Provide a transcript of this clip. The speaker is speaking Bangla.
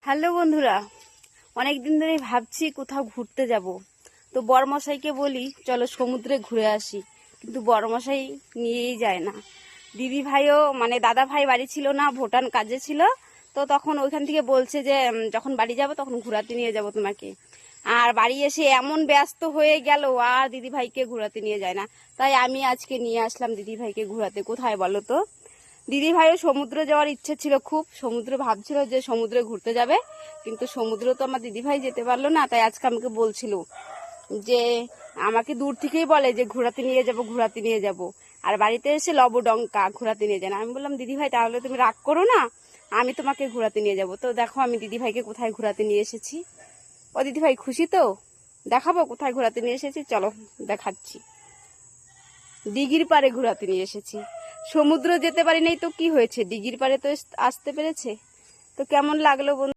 হ্যালো বন্ধুরা, অনেকদিন ধরেই ভাবছি কোথাও ঘুরতে যাব। তো বড়মশাইকে বলি চলো সমুদ্রে ঘুরে আসি, কিন্তু বড়মশাই নিয়েই যায় না। দিদি ভাইও মানে দাদা ভাই বাড়ি ছিল না, ভুটান কাজে ছিল। তো তখন ওইখান থেকে বলছে যে যখন বাড়ি যাব তখন ঘোরাতে নিয়ে যাব তোমাকে। আর বাড়ি এসে এমন ব্যস্ত হয়ে গেল আর দিদি ভাইকে ঘোরাতে নিয়ে যায় না। তাই আমি আজকে নিয়ে আসলাম দিদি ভাইকে ঘোরাতে। কোথায় বলো তো? দিদি ভাইও সমুদ্রে যাওয়ার ইচ্ছে ছিল খুব, সমুদ্রে ভাবছিল যে সমুদ্রে ঘুরতে যাবে, কিন্তু সমুদ্র তো আমার দিদি ভাই যেতে পারলো না। তাই আজকে আমাকে বলছিল যে আমাকে দূর থেকেই বলে যে ঘোরাতে নিয়ে যাব ঘোরাতে নিয়ে যাব, আর বাড়িতে এসে লবডঙ্কা ঘোরাতে নিয়ে যায় না। আমি বললাম দিদি ভাই তাহলে তুমি রাগ করো না, আমি তোমাকে ঘোরাতে নিয়ে যাব। তো দেখো আমি দিদি ভাইকে কোথায় ঘোরাতে নিয়ে এসেছি। ও দিদি ভাই খুশি তো? দেখাবো কোথায় ঘোরাতে নিয়ে এসেছি, চলো দেখাচ্ছি। দিঘির পাড়ে ঘোরাতে নিয়ে এসেছি। সমুদ্র যেতে পারি নাই তো কি হয়েছে, দিঘির পাড়ে তো আসতে পেরেছে। তো কেমন লাগলো বন্ধু?